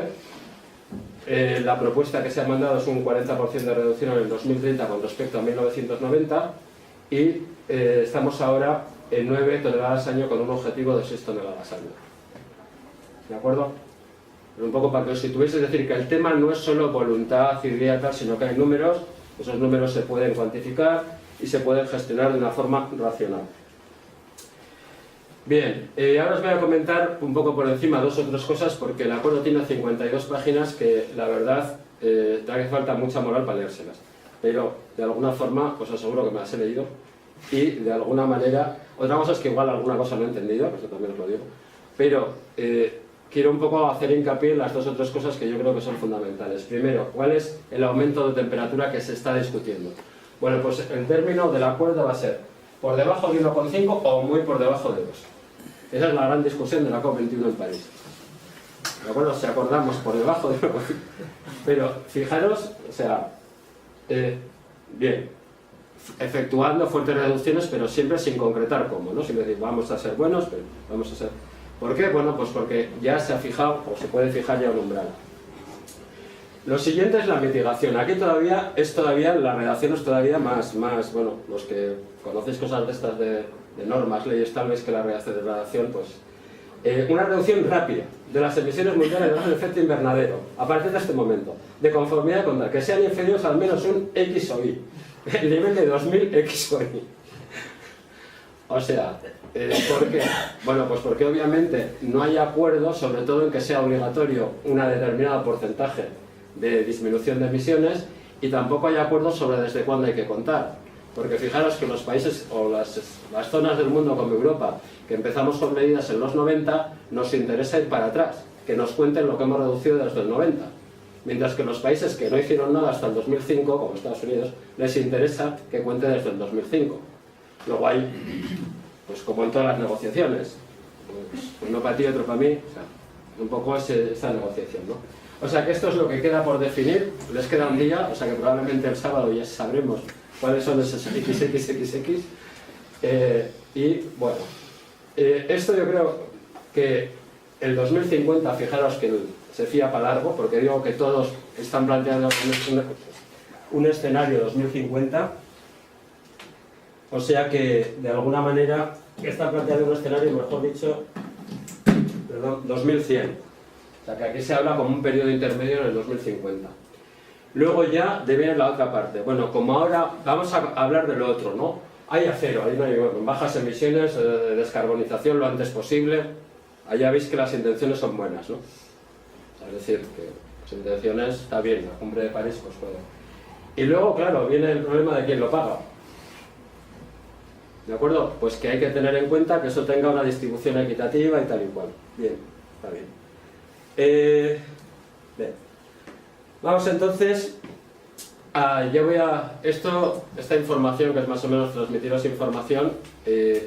la propuesta que se ha mandado es un 40% de reducción en el 2030 con respecto a 1990 y estamos ahora en 9 toneladas año con un objetivo de 6 toneladas año. ¿De acuerdo? Pero un poco para que os situéis, es decir, que el tema no es solo voluntad, idea, tal, sino que hay números, esos números se pueden cuantificar y se pueden gestionar de una forma racional. Bien, ahora os voy a comentar un poco por encima dos o tres cosas porque el acuerdo tiene 52 páginas que la verdad te hace falta mucha moral para leérselas. Pero de alguna forma os aseguro que me las he leído y de alguna manera, otra cosa es que igual alguna cosa no he entendido, eso también os lo digo, pero quiero un poco hacer hincapié en las dos o tres cosas que yo creo que son fundamentales. Primero, ¿cuál es el aumento de temperatura que se está discutiendo? Bueno, pues el término del acuerdo va a ser por debajo de 1,5 o muy por debajo de 2. Esa es la gran discusión de la COP21 en París. ¿De acuerdo? Si acordamos por debajo de 1,5. Pero fijaros, o sea, bien, efectuando fuertes reducciones, pero siempre sin concretar cómo, ¿no? Sin decir, vamos a ser buenos, pero vamos a ser... ¿Por qué? Bueno, pues porque ya se ha fijado, o se puede fijar ya un umbral. Lo siguiente es la mitigación. Aquí todavía, la redacción es todavía más, bueno, los que conocéis cosas de estas de normas, leyes, tal vez que la redacción, pues... una reducción rápida de las emisiones mundiales de gases de efecto invernadero, a partir de este momento, de conformidad con tal, que sean inferiores al menos un X o Y, el nivel de 2000 X o Y. O sea, ¿por qué? Bueno, pues porque obviamente no hay acuerdo, sobre todo en que sea obligatorio un determinado porcentaje de disminución de emisiones, y tampoco hay acuerdo sobre desde cuándo hay que contar. Porque fijaros que los países o las zonas del mundo como Europa, que empezamos con medidas en los 90, nos interesa ir para atrás, que nos cuenten lo que hemos reducido desde el 90. Mientras que los países que no hicieron nada hasta el 2005, como Estados Unidos, les interesa que cuente desde el 2005. Luego hay, pues como en todas las negociaciones, pues uno para ti, otro para mí, o sea, un poco es esta negociación, ¿no? O sea que esto es lo que queda por definir, les queda un día, o sea que probablemente el sábado ya sabremos cuáles son esos XXXX. Y bueno, esto yo creo que el 2050, fijaros que se fía para largo, porque digo que todos están planteando un escenario 2050, o sea que de alguna manera están planteando un escenario, mejor dicho, perdón, 2100. O sea que aquí se habla como un periodo intermedio en el 2050. Luego ya debe la otra parte. Bueno, como ahora vamos a hablar de lo otro, ¿no? Hay acero, ahí no hay bajas emisiones, descarbonización lo antes posible. Allá veis que las intenciones son buenas, ¿no? Es decir, que las intenciones está bien, la cumbre de París pues puede. Y luego, claro, viene el problema de quién lo paga. ¿De acuerdo? Pues que hay que tener en cuenta que eso tenga una distribución equitativa y tal y cual. Bien, está bien. Bien. Vamos entonces yo voy a... esta información, que es más o menos transmitiros información,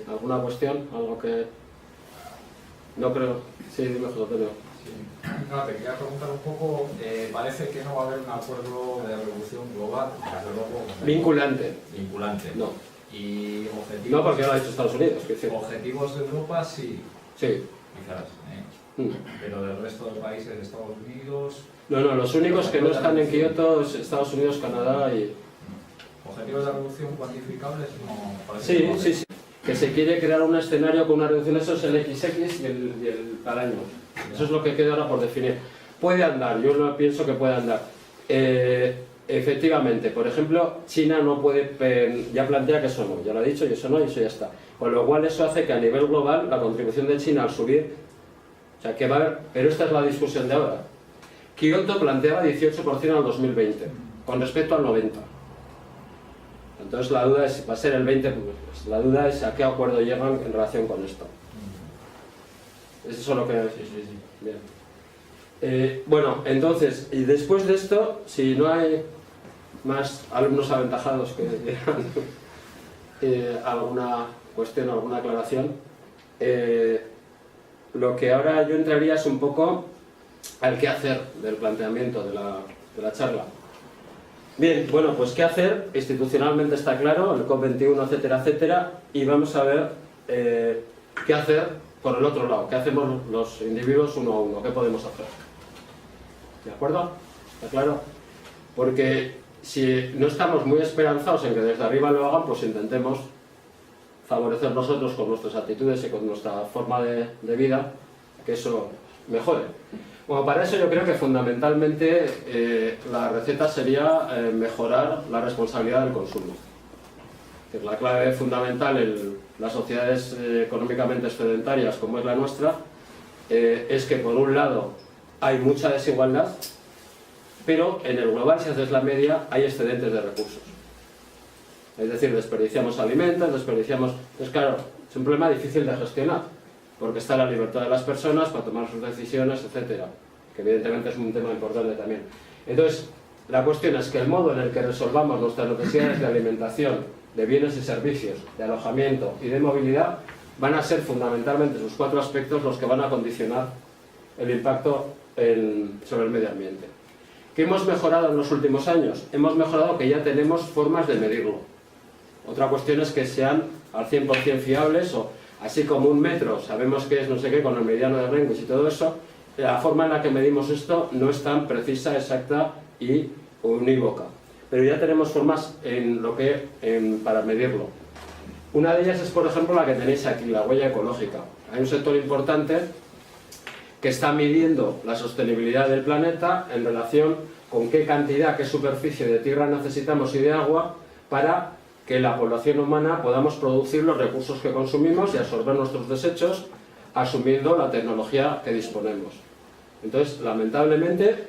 ¿alguna cuestión? ¿Algo que...? No creo... Sí, dime, José Antonio. Sí. No, te quería preguntar un poco, parece que no va a haber un acuerdo de revolución global, desde luego... Vinculante. Vinculante. No. Y objetivos... No, porque lo ha dicho Estados Unidos. Objetivos de Europa sí. Sí. Quizás, pero del resto de países de Estados Unidos... No, los únicos que no están en Kioto es Estados Unidos, Canadá y... ¿Objetivos de reducción cuantificables? No, sí. Que se quiere crear un escenario con una reducción, eso es el XX y el al año. Eso es lo que queda ahora por definir. Puede andar, yo lo pienso que puede andar. Efectivamente, por ejemplo, China no puede, ya plantea que eso no, ya lo ha dicho, y eso no, y eso ya está. Con lo cual eso hace que a nivel global la contribución de China al subir, o sea que va a haber, pero esta es la discusión de ahora. Kioto planteaba 18% al 2020, con respecto al 90%. Entonces la duda es, ¿va a ser el 20%? Pues la duda es a qué acuerdo llegan en relación con esto. ¿Es eso lo que...? Sí. Bien. Bueno, entonces, y después de esto, si no hay más alumnos aventajados que quieran alguna cuestión, alguna aclaración, lo que ahora yo entraría es un poco al qué hacer del planteamiento de la charla. Bien, bueno, pues qué hacer, institucionalmente está claro, el COP21, etcétera, etcétera, y vamos a ver qué hacer por el otro lado, qué hacemos los individuos uno a uno, qué podemos hacer. ¿De acuerdo? ¿Está claro? Porque si no estamos muy esperanzados en que desde arriba lo hagan, pues intentemos favorecer nosotros con nuestras actitudes y con nuestra forma de vida, que eso mejore. Bueno, para eso yo creo que fundamentalmente la receta sería mejorar la responsabilidad del consumo. Que la clave fundamental en las sociedades económicamente excedentarias como es la nuestra es que por un lado hay mucha desigualdad, pero en el global, si haces la media, hay excedentes de recursos. Es decir, desperdiciamos alimentos, desperdiciamos... Pues claro, es un problema difícil de gestionar, porque está la libertad de las personas para tomar sus decisiones, etcétera, que evidentemente es un tema importante también. Entonces, la cuestión es que el modo en el que resolvamos nuestras necesidades de alimentación, de bienes y servicios, de alojamiento y de movilidad, van a ser fundamentalmente esos 4 aspectos los que van a condicionar el impacto sobre el medio ambiente. ¿Qué hemos mejorado en los últimos años? Hemos mejorado que ya tenemos formas de medirlo. Otra cuestión es que sean al 100% fiables, o así como un metro, sabemos que es no sé qué con el mediano de Greenwich y todo eso, la forma en la que medimos esto no es tan precisa, exacta y unívoca. Pero ya tenemos formas para medirlo. Una de ellas es, por ejemplo, la que tenéis aquí, la huella ecológica. Hay un sector importante que está midiendo la sostenibilidad del planeta en relación con qué cantidad, qué superficie de tierra necesitamos y de agua para que la población humana podamos producir los recursos que consumimos y absorber nuestros desechos asumiendo la tecnología que disponemos. Entonces, lamentablemente,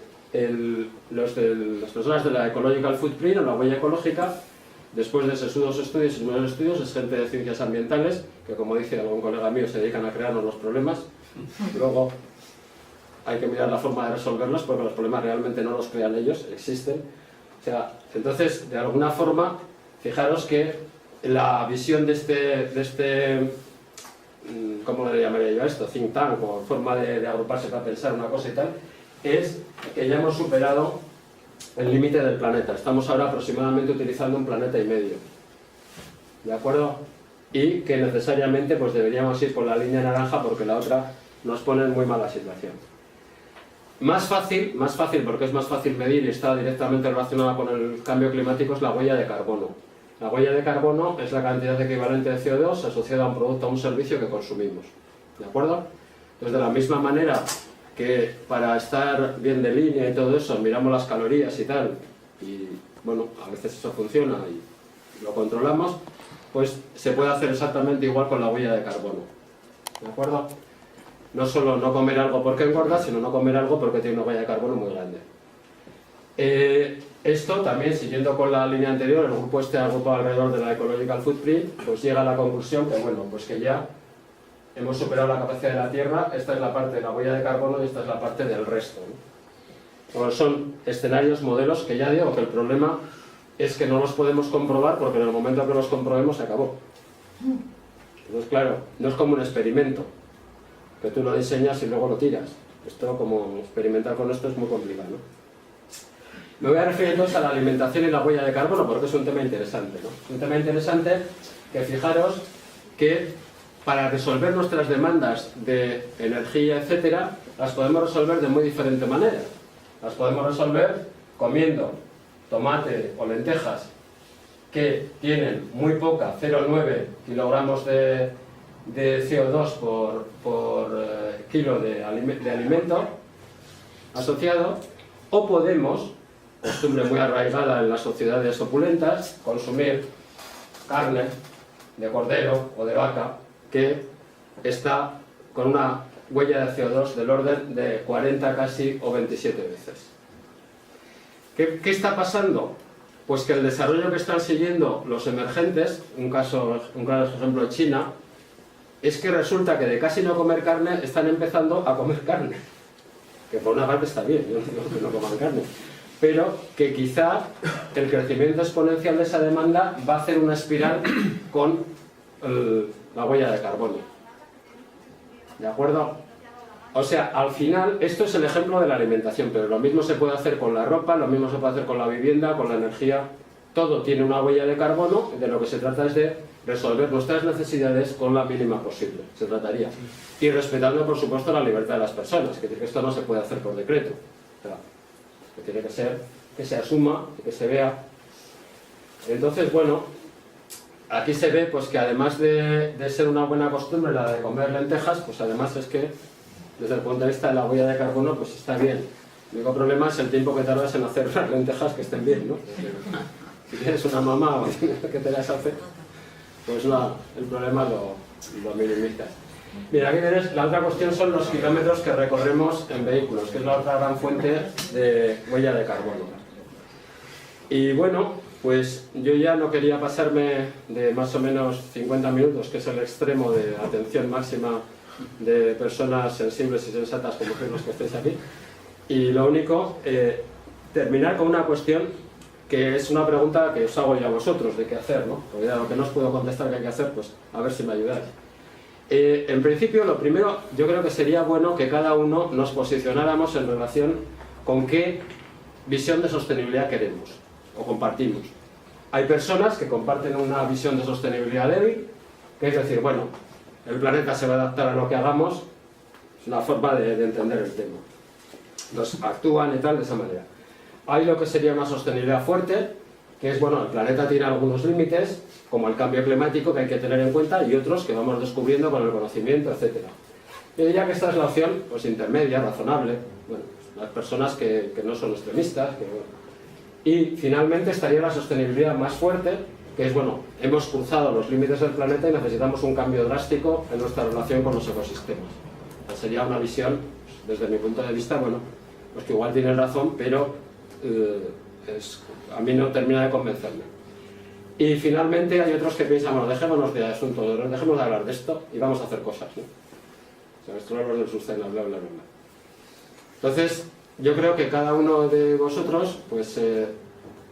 las personas de la Ecological Footprint o la huella ecológica, después de sesudos estudios y nuevos estudios, es gente de ciencias ambientales que, como dice algún colega mío, se dedican a crearnos los problemas. Luego hay que mirar la forma de resolverlos porque los problemas realmente no los crean ellos, existen. O sea, entonces, de alguna forma, fijaros que la visión de este ¿cómo le llamaría yo a esto? Think tank, o forma de agruparse para pensar una cosa y tal, es que ya hemos superado el límite del planeta. Estamos ahora aproximadamente utilizando 1,5 planetas. ¿De acuerdo? Y que necesariamente pues deberíamos ir por la línea naranja porque la otra nos pone en muy mala situación. Más fácil, porque es más fácil medir y está directamente relacionada con el cambio climático, es la huella de carbono. La huella de carbono es la cantidad equivalente de CO2 asociada a un producto o un servicio que consumimos. ¿De acuerdo? Entonces, de la misma manera que para estar bien de línea y todo eso, miramos las calorías y tal, y bueno, a veces eso funciona y lo controlamos, pues se puede hacer exactamente igual con la huella de carbono. ¿De acuerdo? No solo no comer algo porque engorda, sino no comer algo porque tiene una huella de carbono muy grande. Esto también, siguiendo con la línea anterior, el grupo agrupado alrededor de la Ecological Footprint, pues llega a la conclusión que, bueno, pues que ya hemos superado la capacidad de la Tierra, esta es la parte de la huella de carbono y esta es la parte del resto, ¿no? Bueno, son escenarios, modelos, que ya digo que el problema es que no los podemos comprobar porque en el momento que los comprobemos se acabó. Entonces, claro, no es como un experimento, que tú lo diseñas y luego lo tiras. Esto, como experimentar con esto, es muy complicado, ¿no? Me voy a referir entonces a la alimentación y la huella de carbono porque es un tema interesante, ¿no? Es un tema interesante que fijaros que para resolver nuestras demandas de energía, etcétera, las podemos resolver de muy diferente manera. Las podemos resolver comiendo tomate o lentejas que tienen muy poca, 0,9 kilogramos de CO2 por kilo de alimento asociado, o podemos, costumbre muy arraigada en las sociedades opulentas, consumir carne de cordero o de vaca que está con una huella de CO2 del orden de 40 casi o 27 veces. ¿Qué está pasando? Pues que el desarrollo que están siguiendo los emergentes, un claro ejemplo de China, es que resulta que de casi no comer carne están empezando a comer carne. Que por una parte está bien, yo no digo que no coman carne, pero que quizá el crecimiento exponencial de esa demanda va a hacer una espiral con la huella de carbono. ¿De acuerdo? O sea, al final, esto es el ejemplo de la alimentación, pero lo mismo se puede hacer con la ropa, lo mismo se puede hacer con la vivienda, con la energía. Todo tiene una huella de carbono, de lo que se trata es de resolver nuestras necesidades con la mínima posible, se trataría. Y respetando, por supuesto, la libertad de las personas, que esto no se puede hacer por decreto. O sea, que tiene que ser que se asuma, que se vea. Entonces, bueno, aquí se ve pues que además de ser una buena costumbre la de comer lentejas, pues además es que desde el punto de vista de la huella de carbono pues está bien. El único problema es el tiempo que tardas en hacer unas lentejas que estén bien, ¿no? Si tienes una mamá o que te las hace, pues el problema lo minimizas. Mira, aquí tenéis, la otra cuestión son los kilómetros que recorremos en vehículos, que es la otra gran fuente de huella de carbono. Y bueno, pues yo ya no quería pasarme de más o menos 50 minutos, que es el extremo de atención máxima de personas sensibles y sensatas como sois los que estáis aquí. Y lo único, terminar con una cuestión que es una pregunta que os hago ya a vosotros, de qué hacer, ¿no? Porque ya lo que no os puedo contestar que hay que hacer, pues a ver si me ayudáis. En principio, lo primero, yo creo que sería bueno que cada uno nos posicionáramos en relación con qué visión de sostenibilidad queremos o compartimos. Hay personas que comparten una visión de sostenibilidad débil, que es decir, bueno, el planeta se va a adaptar a lo que hagamos, es una forma de entender el tema. Entonces, actúan y tal de esa manera. Hay lo que sería una sostenibilidad fuerte, que es, bueno, el planeta tiene algunos límites, como el cambio climático que hay que tener en cuenta, y otros que vamos descubriendo con el conocimiento, etc. Yo diría que esta es la opción pues, intermedia, razonable, bueno, las personas que no son extremistas. Y finalmente estaría la sostenibilidad más fuerte, que es, bueno, hemos cruzado los límites del planeta y necesitamos un cambio drástico en nuestra relación con los ecosistemas. Sería una visión, pues, desde mi punto de vista, bueno, pues que igual tienen razón, pero a mí no termina de convencerme. Y finalmente hay otros que piensan, bueno, dejémonos de asunto, dejemos de hablar de esto y vamos a hacer cosas, ¿no? O sea, esto es del sustainable, bla, bla, bla. Entonces, yo creo que cada uno de vosotros, pues,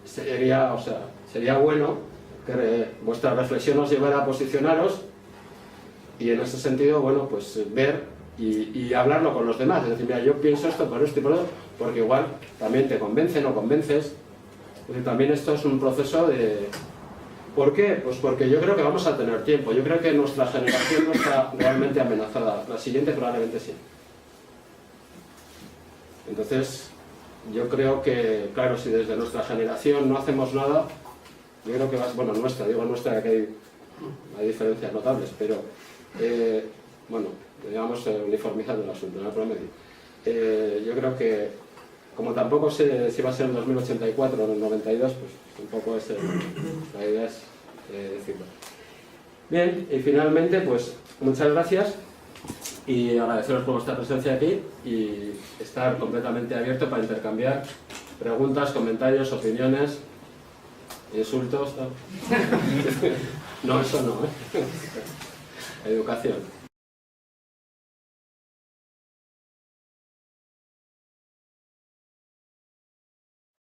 sería bueno que vuestra reflexión os llevara a posicionaros y en ese sentido, bueno, pues ver y hablarlo con los demás. Es decir, mira, yo pienso esto por esto y por otro, porque igual también te convence, no convences. Es decir, también esto es un proceso de... ¿Por qué? Pues porque yo creo que vamos a tener tiempo. Yo creo que nuestra generación no está realmente amenazada. La siguiente probablemente sí. Entonces, yo creo que, claro, si desde nuestra generación no hacemos nada, yo creo que bueno, nuestra, que hay diferencias notables, pero, bueno, digamos, uniformizando el asunto, no promedio. Yo creo que, como tampoco sé si va a ser en 2084 o en el 92, pues tampoco es la idea es decirlo. Bien, y finalmente, pues, muchas gracias. Y agradeceros por vuestra presencia aquí y estar completamente abierto para intercambiar preguntas, comentarios, opiniones, insultos, ¿no? No, eso no, ¿eh? Educación.